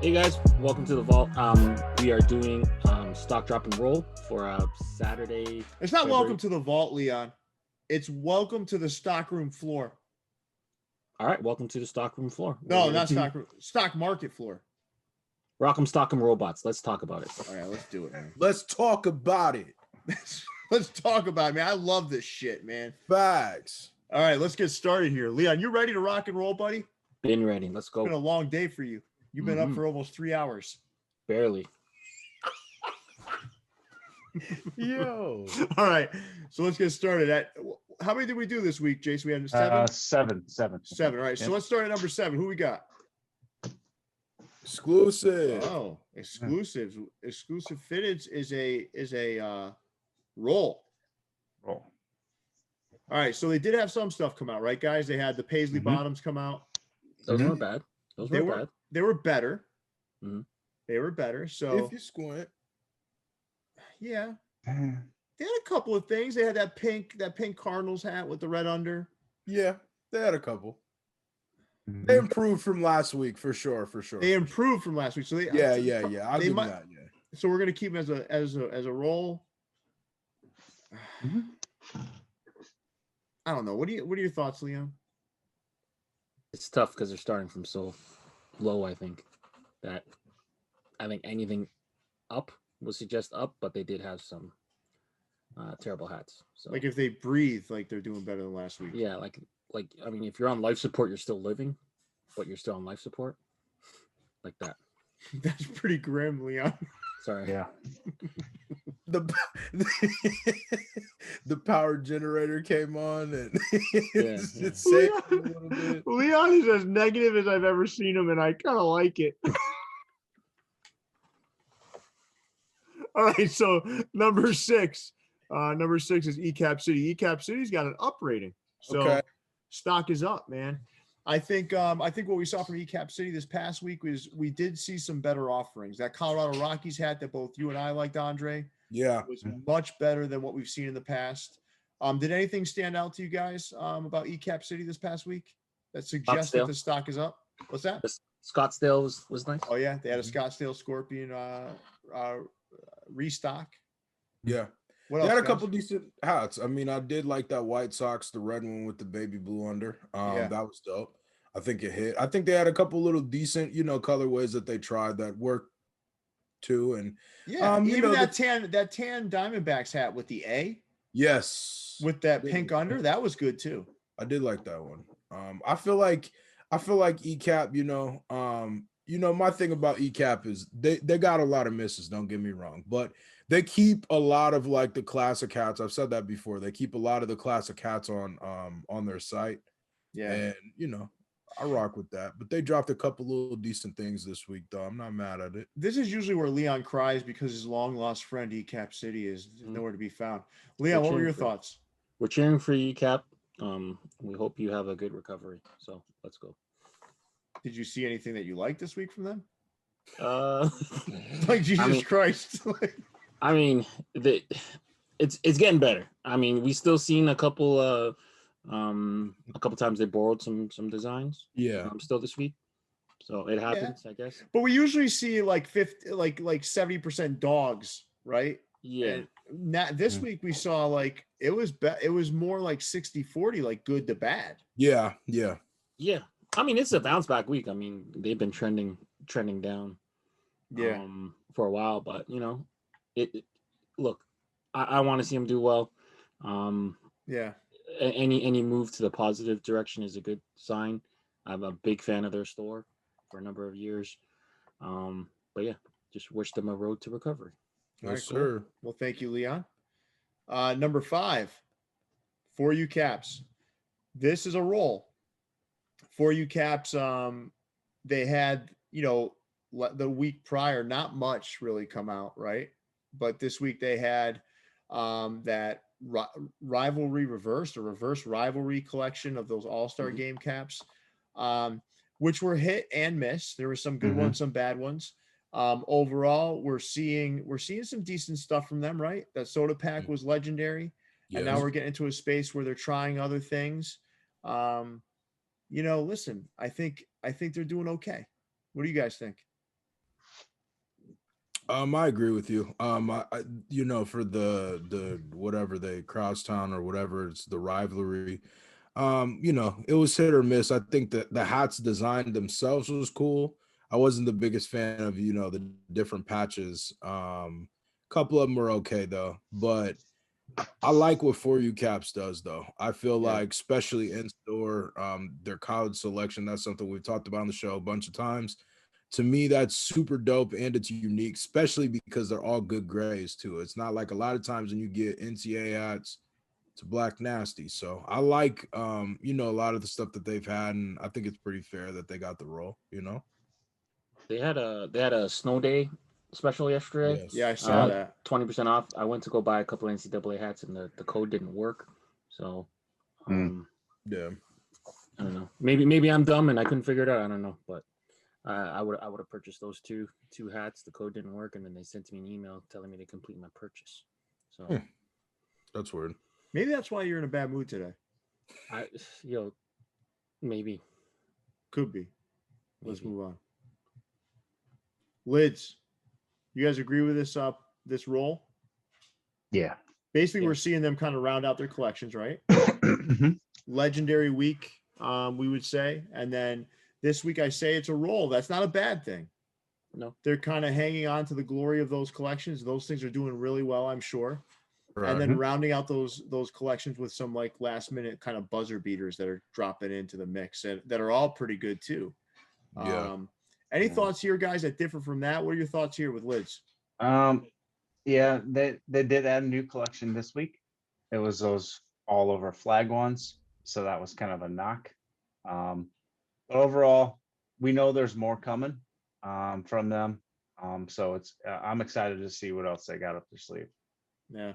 Hey guys, welcome to the vault. We are doing stock drop and roll for Saturday. It's not February. welcome to the vault, Leon. It's welcome to the stockroom floor. All right, welcome to the stock room floor. No, not stockroom. Stock market floor. Rock'em Stock'em Robots. Let's talk about it. All right, let's do it, man. Let's talk about it. Let's talk about it, man. I love this shit, man. Facts. All right, let's get started here. Leon, you ready to rock and roll, buddy? Been ready. Let's go. It's been a long day for you. You've been up for almost 3 hours. Barely. Yo. All right, so let's get started. How many did we do this week, Jason? We had seven? Seven. Seven. All right, so let's start at number 7. Who we got? Exclusive. Oh, exclusives. Exclusive fitteds is a roll. Roll. All right, so they did have some stuff come out, right, guys? They had the Paisley bottoms come out. Those weren't bad. Those They weren't were bad. they were better. Mhm. They were better. So If you squint. yeah, they had a couple of things. They had that pink Cardinals hat with the red under. Yeah, they had a couple. They improved from last week for sure. They improved from last week. So they Yeah. I'll they give them might- that. Yeah. So we're gonna keep them as a roll. I don't know. What are your thoughts, Leon? It's tough because they're starting from so low. I think anything up would suggest up, but they did have some terrible hats. So Like if they breathe, like they're doing better than last week. yeah, like I mean, if you're on life support, you're still living, but you're still on life support, like that. That's pretty grim, Leon. Sorry. Yeah. The the power generator came on and it saved a little bit. Leon is as negative as I've ever seen him, and I kind of like it. All right, so number 6. Number 6 is Ecap City. Ecap City's got an up rating. So Okay. stock is up, man. I think what we saw from Ecap City this past week was we did see some better offerings. That Colorado Rockies hat that both you and I liked, Andre, Yeah. was much better than what we've seen in the past. Did anything stand out to you guys about Ecap City this past week that suggests that Scottsdale. the stock is up? What's that? Scottsdale was nice. Oh yeah, they had a Scottsdale Scorpion restock. Yeah. What They else? had a guys? couple decent hats. I mean, I did like that White Sox, the red one with the baby blue under. Yeah. That was dope. I think it hit. I think they had a couple little decent, colorways that they tried that worked too. And Yeah, you even know, that tan Diamondbacks hat with the A yes, with that pink under, that was good too. I did like that one. I feel like ECAP, my thing about ECAP is they got a lot of misses, don't get me wrong, but they keep a lot of like the classic hats. I've said that before. They keep a lot of the classic hats on their site. Yeah. And I rock with that. But they dropped a couple little decent things this week, though. I'm not mad at it. This is usually where Leon cries because his long lost friend Ecap City is nowhere to be found. Leon, what were your thoughts? We're cheering for you, Cap. We hope you have a good recovery. So let's go. Did you see anything that you liked this week from them? Like Like Jesus Christ. I mean, it's getting better. I mean, we still seen a couple times they borrowed some designs. Yeah. Still this week, so it happens, I guess. But we usually see like 50, like 70% dogs, right? Yeah. And this week we saw like it was more like 60-40, like good to bad. Yeah. Yeah. I mean, it's a bounce back week. I mean, they've been trending down. Yeah. For a while, but look, I want to see them do well. Yeah. Any move to the positive direction is a good sign. I'm a big fan of their store for a number of years. But yeah, just wish them a road to recovery. All Yes, right, cool. sir. Well, thank you, Leon. Number 5, For You Caps. This is a roll. For You Caps, they had, the week prior, not much really come out, right? But this week they had that rivalry reverse rivalry collection of those all-star game caps, which were hit and miss. There were some good ones, some bad ones. Overall, we're seeing some decent stuff from them, right? That soda pack was legendary. And now we're getting into a space where they're trying other things. Listen, I think they're doing okay. What do you guys think? I agree with you. For the whatever they crosstown or whatever, it's the rivalry. It was hit or miss. I think that the hats design themselves was cool. I wasn't the biggest fan of the different patches. Couple of them were okay though, but I like what For You Caps does though. I feel Yeah. like, especially in store, their college selection. That's something we've talked about on the show a bunch of times. To me, that's super dope and it's unique, especially because they're all good grays too. It's not like a lot of times when you get NCAA hats, it's black nasty. So I like a lot of the stuff that they've had, and I think it's pretty fair that they got the role. They had a snow day special yesterday. Yes. Yeah, I saw Yeah. that. 20% off. I went to go buy a couple of NCAA hats and the code didn't work. So Yeah. I don't know. Maybe I'm dumb and I couldn't figure it out. I don't know, but I would have purchased those two hats. The code didn't work, and then they sent me an email telling me to complete my purchase. So That's weird. Maybe that's why you're in a bad mood today. I maybe Could be. Let's Maybe. move on. Lids. You guys agree with this roll? Yeah. Basically, Yeah. we're seeing them kind of round out their collections, right? Mhm. Legendary week, we would say. And then this week I say it's a roll. That's not a bad thing. No. They're kind of hanging on to the glory of those collections. Those things are doing really well, I'm sure. Right. And then rounding out those collections with some like last minute kind of buzzer beaters that are dropping into the mix and that are all pretty good too. Yeah. Any Yeah. thoughts here, guys, that differ from that? What are your thoughts here with Lids? Yeah, they did add a new collection this week. It was those all over flag ones, so that was kind of a knock. But overall, we know there's more coming from them. So it's I'm excited to see what else they got up their sleeve. Yeah.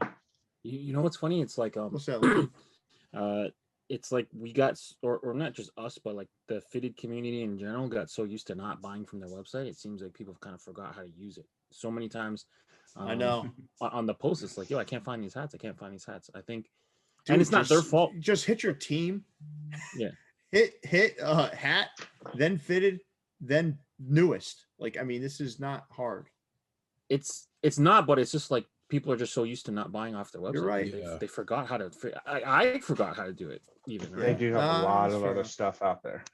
You know what's funny? It's like What's that, Lee? it's like we got or not just us, but like the fitted community in general got so used to not buying from their website. It seems like people kind of forgot how to use it. So many times, I know. on the post, it's like, yo, I can't find these hats. I can't find these hats. I think, Dude, and it's not their just- fault. Just hit your team. Yeah. Hit hat, then fitted, then newest. Like, I mean, this is not hard. It's not, but it's just like people are just so used to not buying off their website. You're right. Yeah. They forgot how to. I forgot how to do it. Even Yeah. They right? do have Nah, a lot that's of fair other enough. stuff out there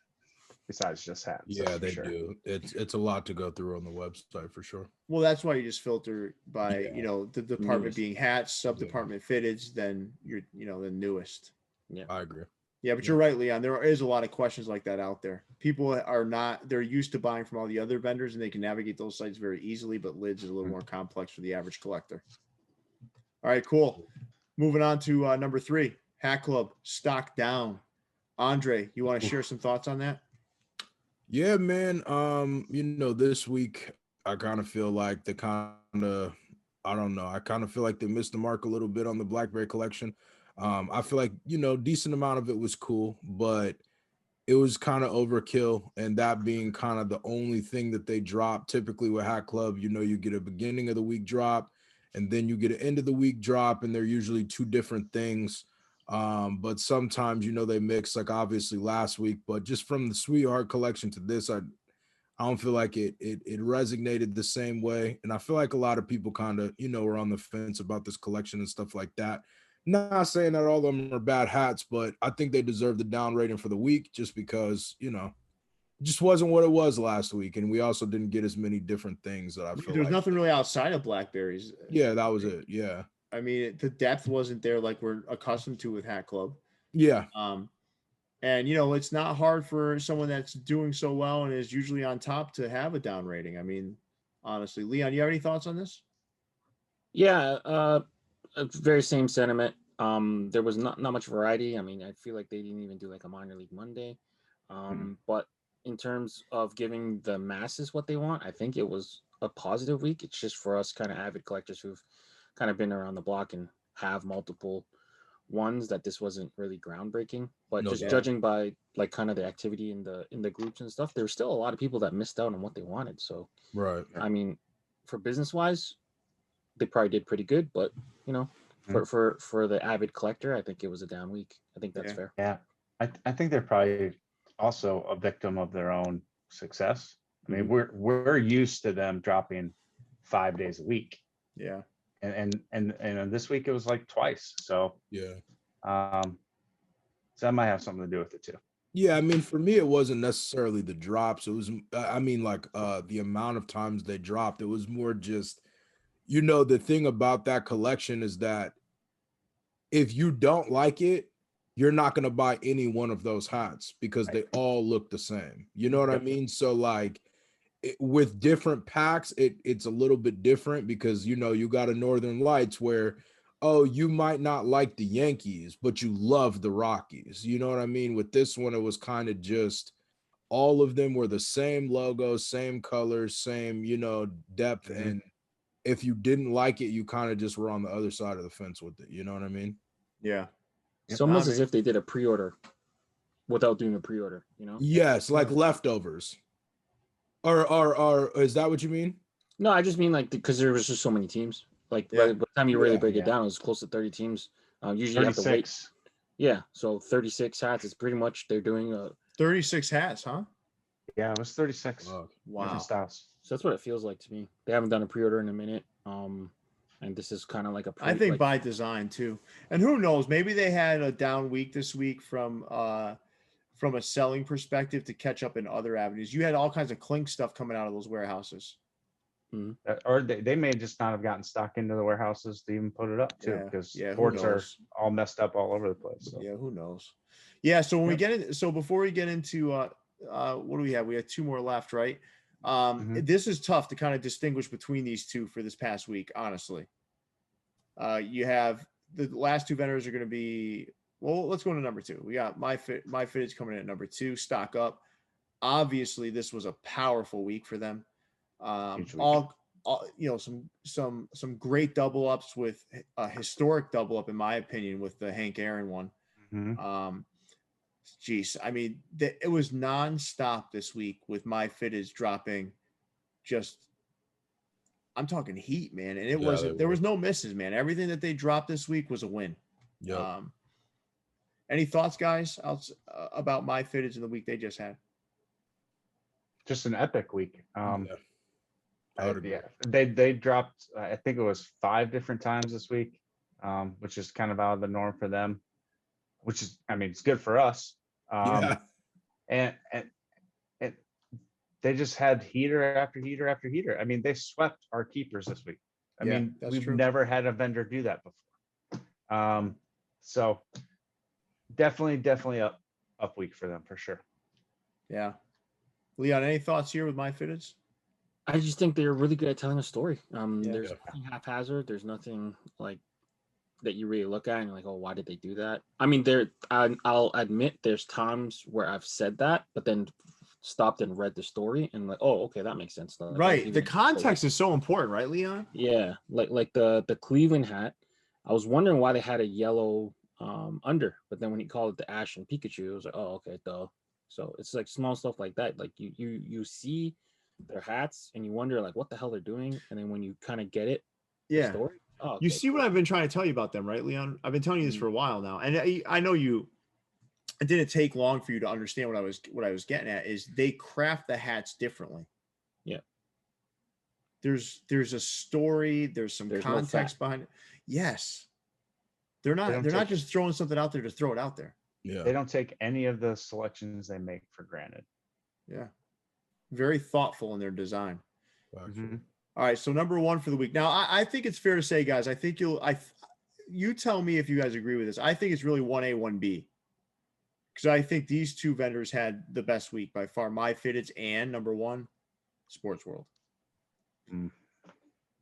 besides just hats. Yeah, that's for they sure. do. It's a lot to go through on the website for sure. Well, that's why you just filter by, Yeah. the department Newest. being hats, sub department fitteds, then you're, the newest. I agree. Yeah, but you're right, Leon. There is a lot of questions like that out there. People they're used to buying from all the other vendors and they can navigate those sites very easily, but Lids is a little more complex for the average collector. All right, cool. Moving on to number 3, Hat Club, stock down. Andre, you want to share some thoughts on that? Yeah, man. This week I kind of feel like I kind of feel like they missed the mark a little bit on the Blackberry collection. I feel like, decent amount of it was cool, but it was kind of overkill. And that being kind of the only thing that they drop typically with Hat Club, you get a beginning of the week drop and then you get an end of the week drop, and they're usually two different things. But sometimes, they mix, like obviously last week, but just from the Sweetheart collection to this, I don't feel like it resonated the same way. And I feel like a lot of people kind of, were on the fence about this collection and stuff like that. Not saying that all of them are bad hats, but I think they deserve the down rating for the week just because, it just wasn't what it was last week. And we also didn't get as many different things that I feel There's like. nothing really outside of Blackberries. Yeah, that was it. Yeah. I mean, the depth wasn't there like we're accustomed to with Hat Club. Yeah. And it's not hard for someone that's doing so well and is usually on top to have a down rating. I mean, honestly, Leon, you have any thoughts on this? Yeah. Very same sentiment. There was not much variety. I mean, I feel like they didn't even do like a minor league Monday. But in terms of giving the masses what they want, I think it was a positive week. It's just for us kind of avid collectors who've kind of been around the block and have multiple ones that this wasn't really groundbreaking. But No just doubt. judging by like kind of the activity in the groups and stuff, there were still a lot of people that missed out on what they wanted. So Right. I mean, for business wise, they probably did pretty good, but for the avid collector, I think it was a down week. I think that's fair. Yeah, I think they're probably also a victim of their own success. I mean, we're used to them dropping 5 days a week. Yeah. And this week it was like twice. So Yeah. So that might have something to do with it too. Yeah, I mean, for me, it wasn't necessarily the drops. It was, I mean, like the amount of times they dropped. It was more just, the thing about that collection is that if you don't like it, you're not going to buy any one of those hats because they all look the same. You know what I mean? So like with different packs, it's a little bit different because, you got a Northern Lights where, oh, you might not like the Yankees, but you love the Rockies. You know what I mean? With this one, it was kind of just all of them were the same logo, same colors, same, depth. Mm-hmm. And if you didn't like it, you kind of just were on the other side of the fence with it. You know what I mean? Yeah. It's almost as if they did a pre-order without doing a pre-order, Yes, like leftovers. Or is that what you mean? No, I just mean like because there was just so many teams. Like by the time you really break it down, it was close to 30 teams. Usually you have to wait. Yeah, so 36 hats is pretty much they're doing 36 hats, huh? Yeah, it was 36. Wow. Different styles. So that's what it feels like to me. They haven't done a pre-order in a minute. And this is kind of like I think by design too. And who knows, maybe they had a down week this week from a selling perspective to catch up in other avenues. You had all kinds of clink stuff coming out of those warehouses. Mm-hmm. Or they may just not have gotten stock into the warehouses to even put it up too, because ports are all messed up all over the place. So. Yeah, who knows? Yeah, so when we get in, so before we get into what do we have? We have 2 more left, right? This is tough to kind of distinguish between these two for this past week, honestly. You have the last 2 vendors are going to be, well, let's go to number 2. We got MyFitteds coming in at number 2, stock up. Obviously, this was a powerful week for them. All some great double ups with a historic double up, in my opinion, with the Hank Aaron one. Geez, I mean, it was nonstop this week with MyFitteds dropping just, I'm talking heat, man. And there was no misses, man. Everything that they dropped this week was a win. Yeah. Any thoughts, guys, about MyFitteds in the week they just had? Just an epic week. They dropped, I think it was 5 different times this week, which is kind of out of the norm for them, which is, I mean, it's good for us. And they just had heater after heater after heater. I mean, they swept our keepers this week. I mean, we've never had a vendor do that before. So definitely up week for them for sure. Yeah. Leon, any thoughts here with MyFitteds? I just think they're really good at telling a story. There's nothing haphazard. There's nothing like that you really look at and you're like, oh, why did they do that? I mean, I'll admit there's times where I've said that, but then stopped and read the story and like, oh, okay, that makes sense. Like, right. The context is so important, right, Leon? Yeah. Like the Cleveland hat. I was wondering why they had a yellow under, but then when he called it the Ash and Pikachu, I was like, oh, okay, duh. So it's like small stuff like that. Like you see their hats and you wonder like what the hell they're doing, and then when you kind of get it, the story, oh, okay, you see what I've been trying to tell you about them, right, Leon? I've been telling you this for a while now, and I know you. It didn't take long for you to understand what I was getting at. Is they craft the hats differently. Yeah. There's a story. There's some context behind it. Yes. They're not just throwing something out there to throw it out there. Yeah. They don't take any of the selections they make for granted. Yeah. Very thoughtful in their design. Mm-hmm. All right. So number 1 for the week. Now, I think it's fair to say, guys, I think you tell me if you guys agree with this. I think it's really 1A, 1B. Because I think these 2 vendors had the best week by far. MyFitteds and number 1, Sportsworld.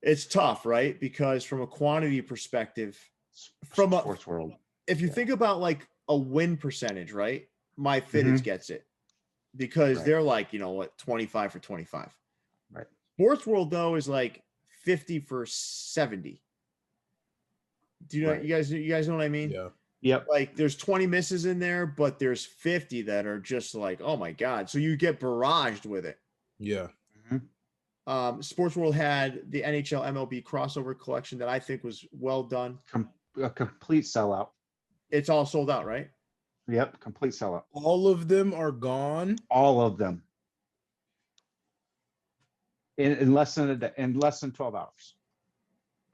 It's tough, right? Because from a quantity perspective, from Sportsworld, if you think about like a win percentage, right? MyFitteds gets it because they're like, 25 for 25. Right. Sportsworld though is like 50 for 70. Do you know you guys know what I mean? Yeah. Yep. Like there's 20 misses in there, but there's 50 that are just like, oh my God. So you get barraged with it. Yeah. Sportsworld had the NHL MLB crossover collection that I think was well done. A complete sellout. It's all sold out, right? Yep, complete sellout. All of them are gone. All of them. in less than in less than 12 hours.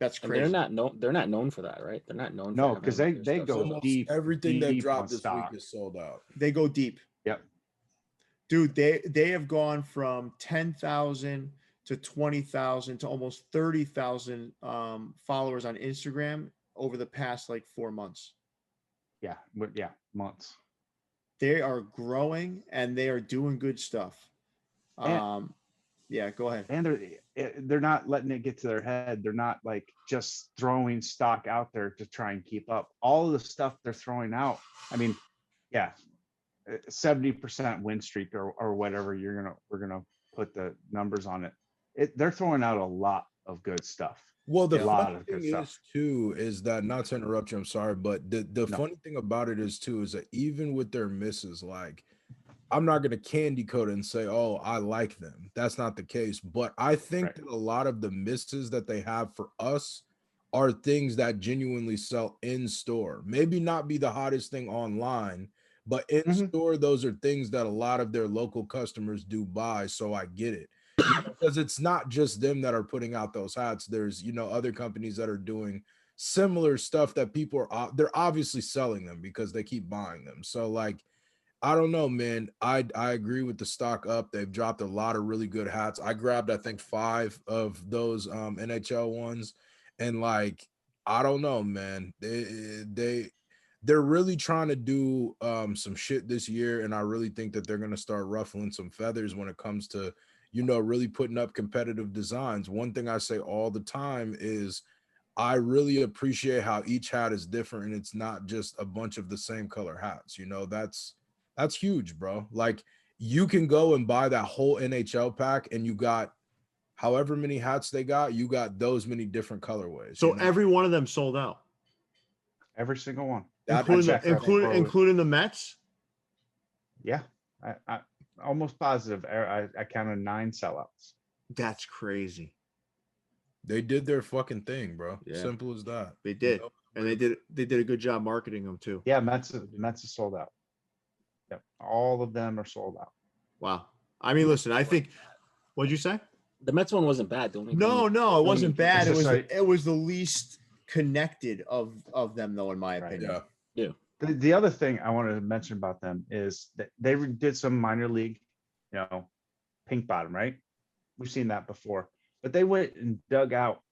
That's And crazy. they're not known for that, right? They're not known for No, having because all they their they stuff go sold out. Almost deep. everything they've deep dropped on this stock. week is sold out. They go deep. Yep. Dude, they have gone from 10,000 to 20,000 to almost 30,000 followers on Instagram over the past like 4 months. Yeah. Months. They are growing and they are doing good stuff. Yeah, go ahead. And they're not letting it get to their head. They're not like just throwing stock out there to try and keep up. All of the stuff they're throwing out. I mean, yeah, 70% win streak or whatever we're gonna put the numbers on it. They're throwing out a lot of good stuff. Well, the A lot funny of good thing stuff. is too is that, not to interrupt you, I'm sorry, but the No. funny thing about it is too is that even with their misses, like, I'm not gonna candy coat it and say, oh, I like them. That's not the case. But I think Right. that a lot of the misses that they have for us are things that genuinely sell in store. Maybe not be the hottest thing online, but in Mhm. store, those are things that a lot of their local customers do buy. So I get it. Because it's not just them that are putting out those hats. There's, other companies that are doing similar stuff that people are, they're obviously selling them because they keep buying them. So like, I don't know, man. I agree with the stock up. They've dropped a lot of really good hats. I grabbed, I think, 5 of those NHL ones, and like, I don't know, man. They're really trying to do some shit this year, and I really think that they're gonna start ruffling some feathers when it comes to really putting up competitive designs. One thing I say all the time is I really appreciate how each hat is different, and it's not just a bunch of the same color hats. That's huge, bro. Like, you can go and buy that whole NHL pack, and you got however many hats they got, you got those many different colorways. So every one of them sold out, Every single one. including the Mets. Yeah. I almost positive. I counted 9 sellouts. That's crazy. They did their fucking thing, bro. Yeah. Simple as that. They did, and they did a good job marketing them too. Yeah, Mets is sold out. Yep. All of them are sold out. Wow. I mean, listen, I think. What'd you say? The Mets one wasn't bad. The only No, it wasn't bad. It's It was the least connected of them, though, in my Right. opinion. Yeah. The other thing I wanted to mention about them is that they did some minor league, pink bottom, right? We've seen that before, but they went and dug out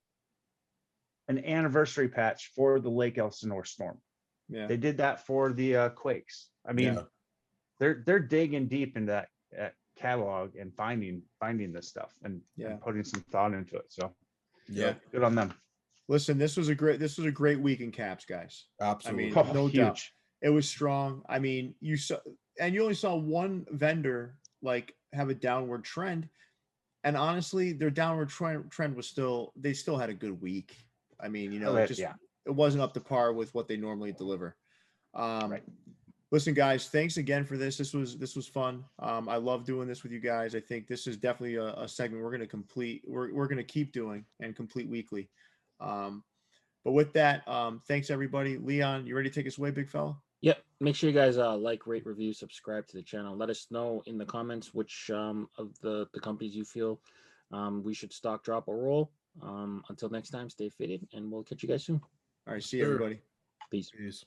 an anniversary patch for the Lake Elsinore Storm. Yeah. They did that for the Quakes. I mean, they're digging deep into that catalog and finding this stuff and putting some thought into it. So Yeah. good on them. Listen, this was a great week in Caps, guys. Absolutely. I mean, no huge. doubt. It was strong. I mean, you only saw one vendor like have a downward trend. And honestly, their downward trend was they still had a good week. I mean, it wasn't up to par with what they normally deliver. Right. Listen, guys, thanks again for this. This was fun. I love doing this with you guys. I think this is definitely a segment we're going to complete. We're going to keep doing and complete weekly. But with that, thanks everybody. Leon, you ready to take us away, big fella? Yep. Make sure you guys like, rate, review, subscribe to the channel. Let us know in the comments which of the companies you feel we should stock, drop, or roll. Until next time, stay fitted, and we'll catch you guys soon. All right, see you, everybody. Peace. Peace.